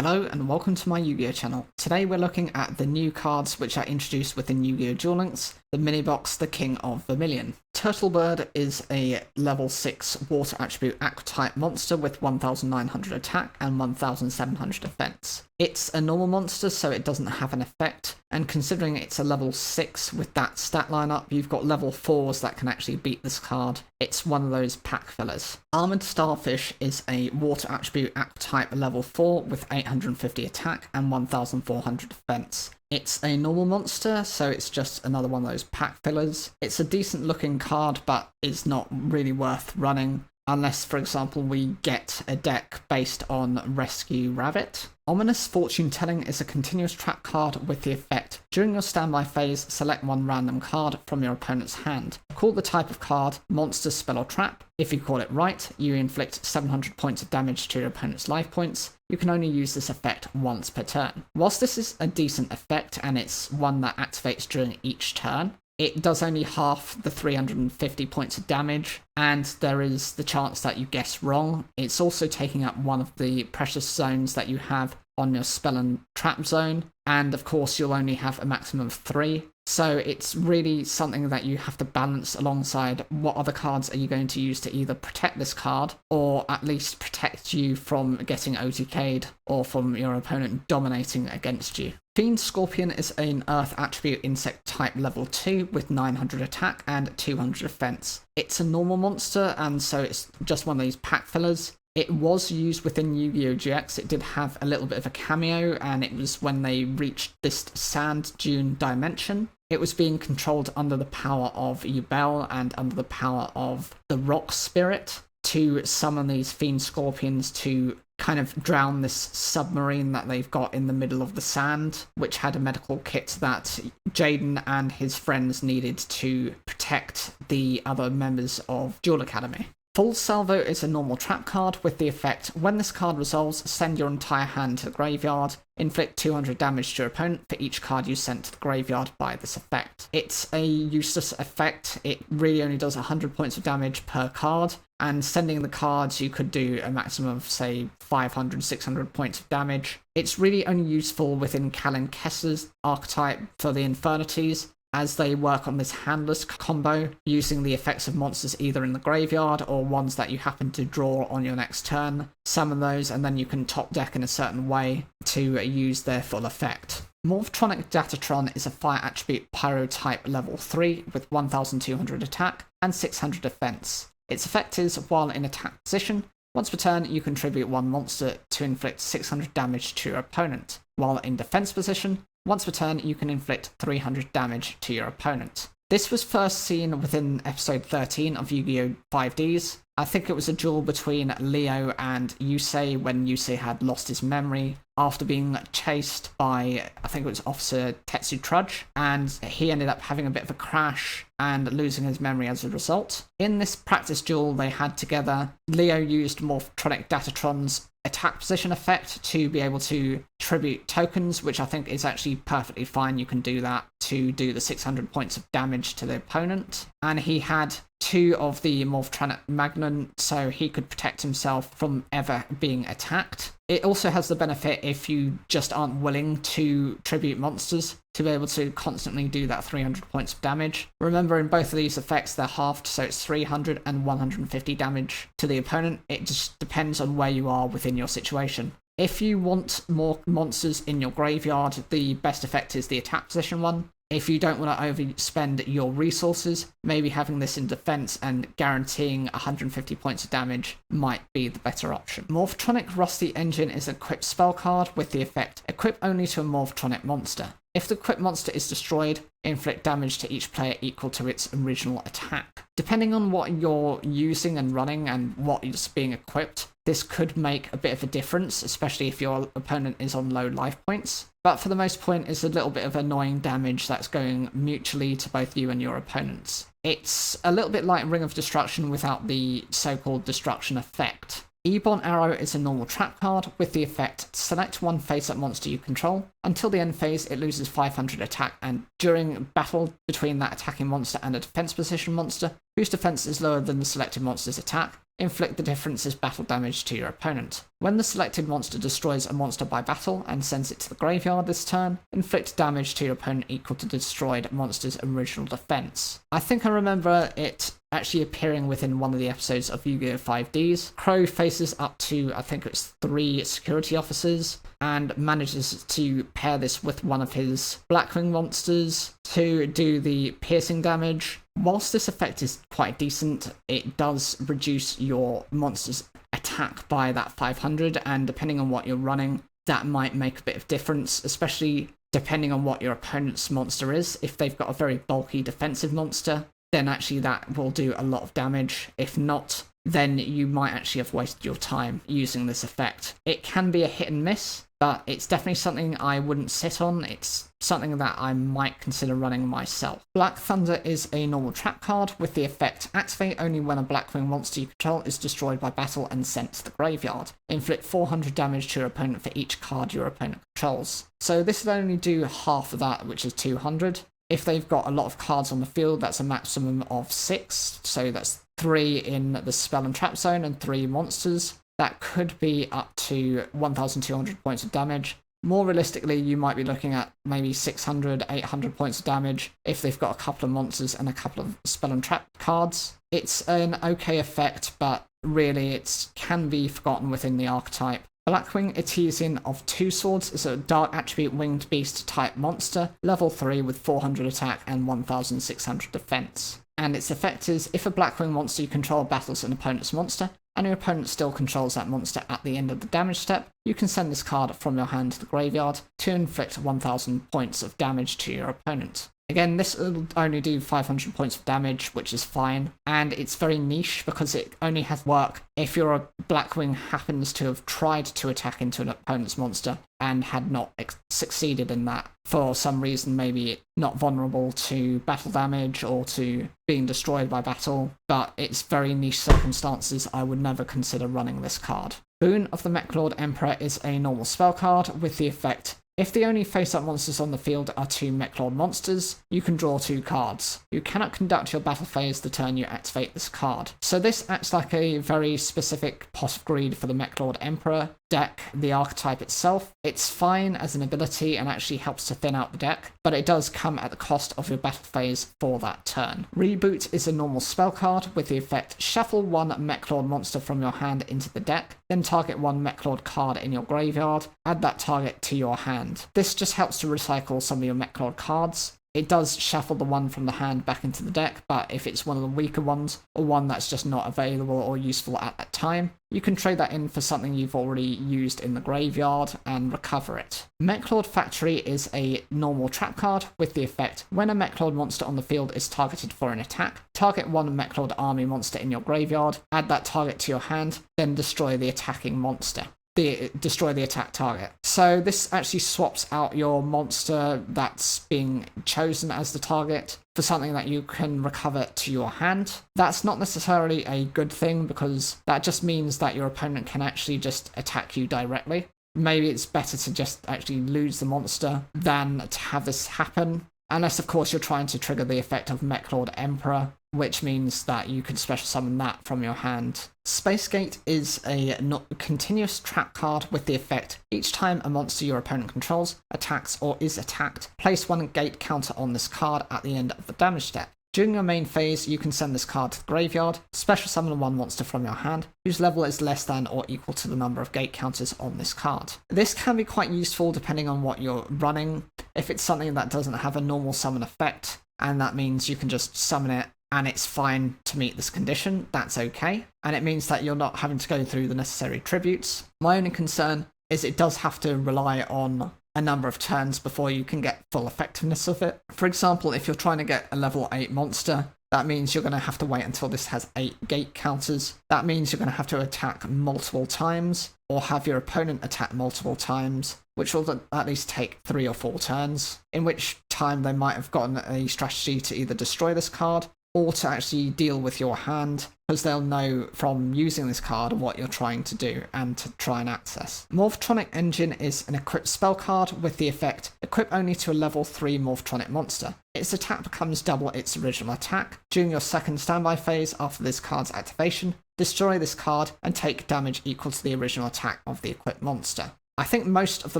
Hello and welcome to my Yu-Gi-Oh channel. Today we're looking at the new cards which are introduced within Yu-Gi-Oh! Duel Links, the mini-box, the King of Vermillion. Turtlebird is a level 6 water attribute aqua type monster with 1900 attack and 1700 defense. It's a normal monster, so it doesn't have an effect, and considering it's a level 6 with that stat lineup, you've got level 4s that can actually beat this card. It's one of those pack fillers. Armored Starfish is a water attribute aqua type level 4 with 850 attack and 1400 defense. It's a normal monster, so it's just another one of those pack fillers. It's a decent looking card, but it's not really worth running, unless, for example, we get a deck based on Rescue Rabbit. Ominous Fortune Telling is a continuous trap card with the effect: during your standby phase, select one random card from your opponent's hand. Call the type of card monster, spell, or trap. If you call it right, you inflict 700 points of damage to your opponent's life points. You can only use this effect once per turn. Whilst this is a decent effect and it's one that activates during each turn, it does only half the 350 points of damage, and there is the chance that you guess wrong. It's also taking up one of the precious zones that you have on your spell and trap zone, and of course you'll only have a maximum of 3. So it's really something that you have to balance alongside what other cards are you going to use to either protect this card, or at least protect you from getting OTK'd, or from your opponent dominating against you. Fiend Scorpion is an Earth attribute insect type level 2 with 900 attack and 200 defense. It's a normal monster, and so it's just one of these pack fillers. It was used within Yu-Gi-Oh! GX. It did have a little bit of a cameo, and it was when they reached this sand dune dimension. It was being controlled under the power of Yugioh and under the power of the rock spirit to summon these fiend scorpions to kind of drown this submarine that they've got in the middle of the sand, which had a medical kit that Jaden and his friends needed to protect the other members of Duel Academy. Full Salvo is a normal trap card with the effect: when this card resolves, send your entire hand to the graveyard, inflict 200 damage to your opponent for each card you sent to the graveyard by this effect. It's a useless effect. It really only does 100 points of damage per card, and sending the cards you could do a maximum of, say, 500, 600 points of damage. It's really only useful within Callan Kessler's archetype for the Infernities, as they work on this handless combo, using the effects of monsters either in the graveyard or ones that you happen to draw on your next turn. Summon those, and then you can top deck in a certain way to use their full effect. Morphtronic Datatron is a fire attribute pyro type level 3 with 1200 attack and 600 defense. Its effect is: while in attack position, once per turn you contribute one monster to inflict 600 damage to your opponent. While in defense position, once per turn, you can inflict 300 damage to your opponent. This was first seen within episode 13 of Yu-Gi-Oh! 5Ds. I think it was a duel between Leo and Yusei when Yusei had lost his memory after being chased by, I think it was Officer Tetsu Trudge, and he ended up having a bit of a crash and losing his memory as a result. In this practice duel they had together, Leo used Morphtronic Datatron's attack position effect to be able to tribute tokens, which I think is actually perfectly fine. You can do that to do the 600 points of damage to the opponent. And he had 2 of the Morphtronic Magnon, so he could protect himself from ever being attacked. It also has the benefit, if you just aren't willing to tribute monsters, to be able to constantly do that 300 points of damage. Remember, in both of these effects, they're halved, so it's 300 and 150 damage to the opponent. It just depends on where you are within your situation. If you want more monsters in your graveyard, the best effect is the attack position one. If you don't want to overspend your resources, maybe having this in defense and guaranteeing 150 points of damage might be the better option. Morphtronic Rusty Engine is an equipped spell card with the effect: equip only to a Morphtronic monster. If the equipped monster is destroyed, inflict damage to each player equal to its original attack. Depending on what you're using and running and what is being equipped, this could make a bit of a difference, especially if your opponent is on low life points. But for the most part, it's a little bit of annoying damage that's going mutually to both you and your opponents. It's a little bit like Ring of Destruction without the so-called destruction effect. Ebon Arrow is a normal trap card with the effect: select one face-up monster you control. Until the end phase, it loses 500 attack, and during battle between that attacking monster and a defense position monster, whose defense is lower than the selected monster's attack, inflict the difference as battle damage to your opponent. When the selected monster destroys a monster by battle and sends it to the graveyard this turn, inflict damage to your opponent equal to the destroyed monster's original defense. I think I remember it actually appearing within one of the episodes of Yu-Gi-Oh! 5Ds. Crow faces up to, I think it's 3 security officers, and manages to pair this with one of his Blackwing monsters to do the piercing damage. Whilst this effect is quite decent, it does reduce your monster's attack by that 500, and depending on what you're running, that might make a bit of difference, especially depending on what your opponent's monster is. If they've got a very bulky defensive monster, then actually that will do a lot of damage. If not, then you might actually have wasted your time using this effect. It can be a hit and miss, but it's definitely something I wouldn't sit on. It's something that I might consider running myself. Black Thunder is a normal trap card with the effect activate only when a Blackwing monster you control is destroyed by battle and sent to the graveyard. Inflict 400 damage to your opponent for each card your opponent controls. So this would only do half of that, which is 200. If they've got a lot of cards on the field, that's a maximum of 6, so that's 3 in the spell and trap zone and 3 monsters. That could be up to 1,200 points of damage. More realistically, you might be looking at maybe 600, 800 points of damage if they've got a couple of monsters and a couple of spell and trap cards. It's an okay effect, but really it can be forgotten within the archetype. Blackwing Etesian of 2 Swords is a dark attribute winged beast type monster, level 3 with 400 attack and 1,600 defense. And its effect is, if a Blackwing monster you control battles an opponent's monster, and your opponent still controls that monster at the end of the damage step, you can send this card from your hand to the graveyard to inflict 1,000 points of damage to your opponent. Again, this will only do 500 points of damage, which is fine, and it's very niche because it only has work if your Blackwing happens to have tried to attack into an opponent's monster and had not succeeded in that. For some reason, maybe it's not vulnerable to battle damage or to being destroyed by battle, but it's very niche circumstances. I would never consider running this card. Boon of the Mechlord Emperor is a normal spell card with the effect, if the only face-up monsters on the field are 2 Mechlord monsters, you can draw 2 cards. You cannot conduct your battle phase the turn you activate this card. So this acts like a very specific pot of greed for the Mechlord Emperor deck, the archetype itself. It's fine as an ability and actually helps to thin out the deck, but it does come at the cost of your battle phase for that turn. Reboot is a normal spell card with the effect, shuffle 1 Mechlord monster from your hand into the deck, then target 1 Mechlord card in your graveyard, add that target to your hand. This just helps to recycle some of your Mechlord cards. It does shuffle the one from the hand back into the deck, but if it's one of the weaker ones, or one that's just not available or useful at that time, you can trade that in for something you've already used in the graveyard and recover it. Mechlord Factory is a normal trap card with the effect, when a Mechlord monster on the field is targeted for an attack, target 1 Mechlord army monster in your graveyard, add that target to your hand, then destroy the attacking monster. Destroy the attack target. So this actually swaps out your monster that's being chosen as the target for something that you can recover to your hand. That's not necessarily a good thing because that just means that your opponent can actually just attack you directly. Maybe it's better to just actually lose the monster than to have this happen. Unless, of course, you're trying to trigger the effect of Mechlord Emperor, which means that you can special summon that from your hand. Spacegate is a continuous trap card with the effect, each time a monster your opponent controls attacks or is attacked, place 1 gate counter on this card at the end of the damage step. During your main phase, you can send this card to the graveyard, special summon 1 monster from your hand, whose level is less than or equal to the number of gate counters on this card. This can be quite useful depending on what you're running. If it's something that doesn't have a normal summon effect, and that means you can just summon it and it's fine to meet this condition, that's okay. And it means that you're not having to go through the necessary tributes. My only concern is it does have to rely on a number of turns before you can get full effectiveness of it. For example, if you're trying to get a level 8 monster, that means you're going to have to wait until this has 8 gate counters. That means you're going to have to attack multiple times, or have your opponent attack multiple times, which will at least take 3 or 4 turns, in which time they might have gotten a strategy to either destroy this card or to actually deal with your hand, because they'll know from using this card what you're trying to do and to try and access. Morphtronic Engine is an equipped spell card with the effect, equip only to a level 3 Morphtronic monster. Its attack becomes double its original attack. During your second standby phase after this card's activation, destroy this card, and take damage equal to the original attack of the equipped monster. I think most of the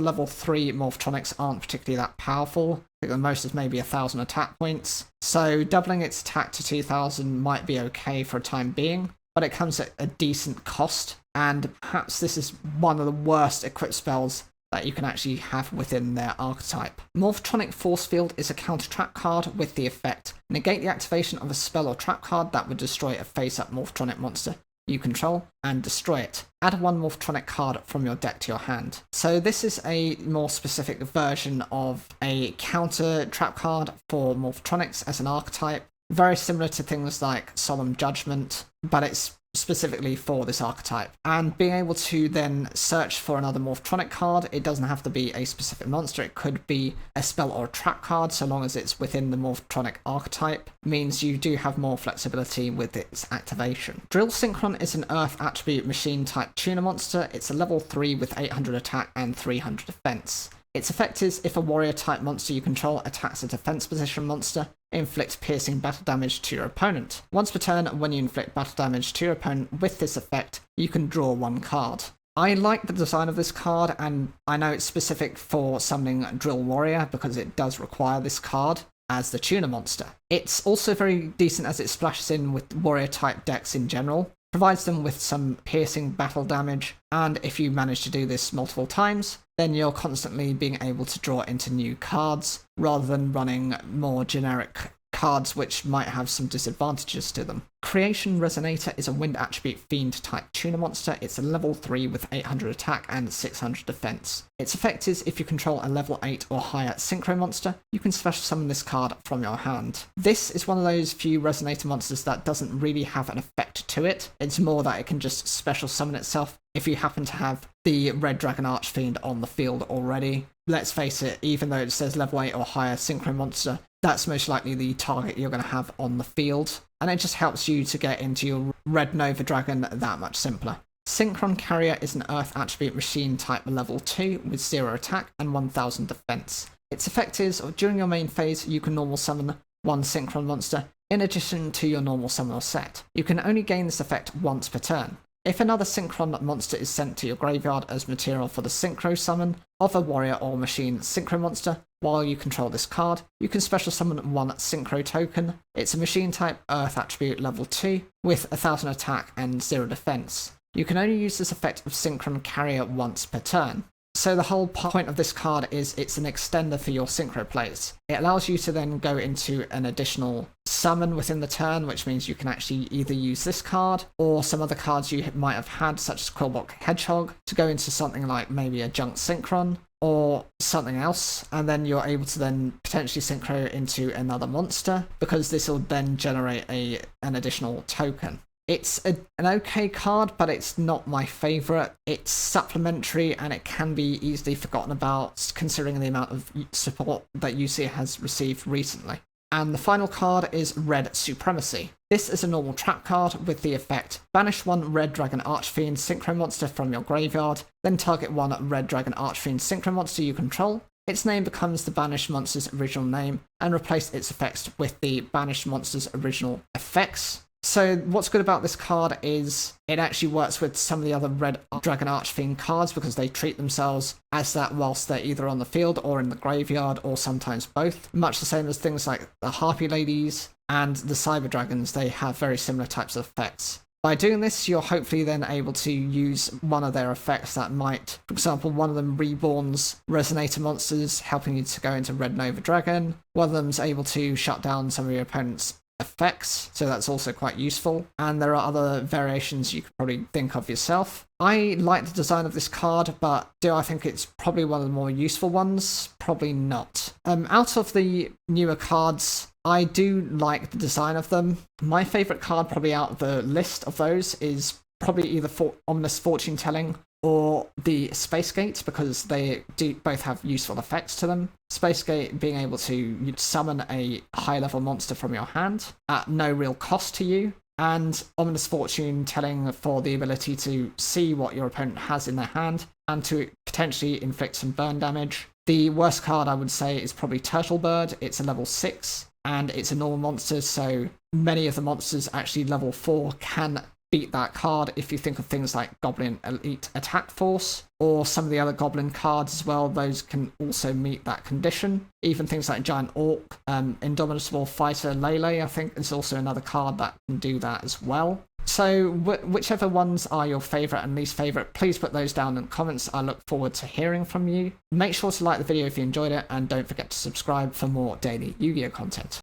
level 3 Morphtronics aren't particularly that powerful. I think the most is maybe 1,000 attack points, so doubling its attack to 2,000 might be okay for a time being, but it comes at a decent cost, and perhaps this is one of the worst equipped spells that you can actually have within their archetype. Morphtronic Force Field is a counter-trap card with the effect: negate the activation of a spell or trap card that would destroy a face-up Morphtronic monster you control, and destroy it. Add one Morphtronic card from your deck to your hand. So this is a more specific version of a counter trap card for Morphtronics as an archetype, very similar to things like Solemn Judgment, but it's specifically for this archetype. And being able to then search for another Morphtronic card, it doesn't have to be a specific monster, it could be a spell or a trap card, so long as it's within the Morphtronic archetype, means you do have more flexibility with its activation. Drill Synchron is an Earth attribute machine type tuner monster. It's a level 3 with 800 attack and 300 defense. Its effect is: if a warrior type monster you control attacks a defense position monster, inflict piercing battle damage to your opponent. Once per turn, when you inflict battle damage to your opponent with this effect, you can draw one card. I like the design of this card, and I know it's specific for summoning Drill Warrior because it does require this card as the tuner monster. It's also very decent as it splashes in with warrior type decks in general, provides them with some piercing battle damage, and if you manage to do this multiple times, then you're constantly being able to draw into new cards, rather than running more generic cards which might have some disadvantages to them. Creation Resonator is a wind attribute fiend type tuner monster. It's a level 3 with 800 attack and 600 defense. Its effect is: if you control a level 8 or higher synchro monster, you can special summon this card from your hand. This is one of those few Resonator monsters that doesn't really have an effect to it. It's more that it can just special summon itself if you happen to have the Red Dragon Archfiend on the field already. Let's face it, even though it says level 8 or higher synchro monster, that's most likely the target you're going to have on the field, and it just helps you to get into your Red Nova Dragon that much simpler. Synchron Carrier is an Earth attribute machine type level 2 with 0 attack and 1000 defense. Its effect is: during your main phase, you can normal summon one Synchron monster in addition to your normal summon or set. You can only gain this effect once per turn. If another Synchron monster is sent to your graveyard as material for the Synchro summon of a warrior or machine Synchro monster, while you control this card, you can special summon one Synchro token. It's a machine type Earth attribute level 2 with 1000 attack and 0 defense. You can only use this effect of Synchron Carrier once per turn. So the whole point of this card is it's an extender for your synchro plays. It allows you to then go into an additional summon within the turn, which means you can actually either use this card or some other cards you might have had, such as Quillbot Hedgehog, to go into something like maybe a Junk Synchron or something else, and then you're able to then potentially synchro into another monster, because this will then generate an additional token. It's an okay card, but it's not my favourite. It's supplementary and it can be easily forgotten about considering the amount of support that UC has received recently. And the final card is Red Supremacy. This is a normal trap card with the effect: banish one Red Dragon Archfiend Synchro monster from your graveyard, then target one Red Dragon Archfiend Synchro monster you control. Its name becomes the banished monster's original name, and replace its effects with the banished monster's original effects. So what's good about this card is it actually works with some of the other Red Dragon Archfiend cards because they treat themselves as that whilst they're either on the field or in the graveyard, or sometimes both. Much the same as things like the Harpy Ladies and the Cyber Dragons, they have very similar types of effects. By doing this, you're hopefully then able to use one of their effects that might, for example, one of them reborns Resonator monsters, helping you to go into Red Nova Dragon. One of them's able to shut down some of your opponent's effects, so that's also quite useful. And there are other variations you could probably think of yourself. I like the design of this card, but do I think it's probably one of the more useful ones? Probably not. Out of the newer cards, I do like the design of them. My favourite card probably out of the list of those is probably either Ominous Fortune Telling or the Spacegate, because they do both have useful effects to them. Spacegate being able to summon a high-level monster from your hand at no real cost to you, and Ominous Fortune Telling for the ability to see what your opponent has in their hand and to potentially inflict some burn damage. The worst card I would say is probably Turtlebird. It's a level 6, and it's a normal monster, so many of the monsters actually level 4 can beat that card if you think of things like Goblin Elite Attack Force, or some of the other Goblin cards as well. Those can also meet that condition. Even things like Giant Orc, Indomitable Fighter Lele, I think, is also another card that can do that as well. So whichever ones are your favourite and least favourite, please put those down in the comments. I look forward to hearing from you. Make sure to like the video if you enjoyed it, and don't forget to subscribe for more daily Yu-Gi-Oh content.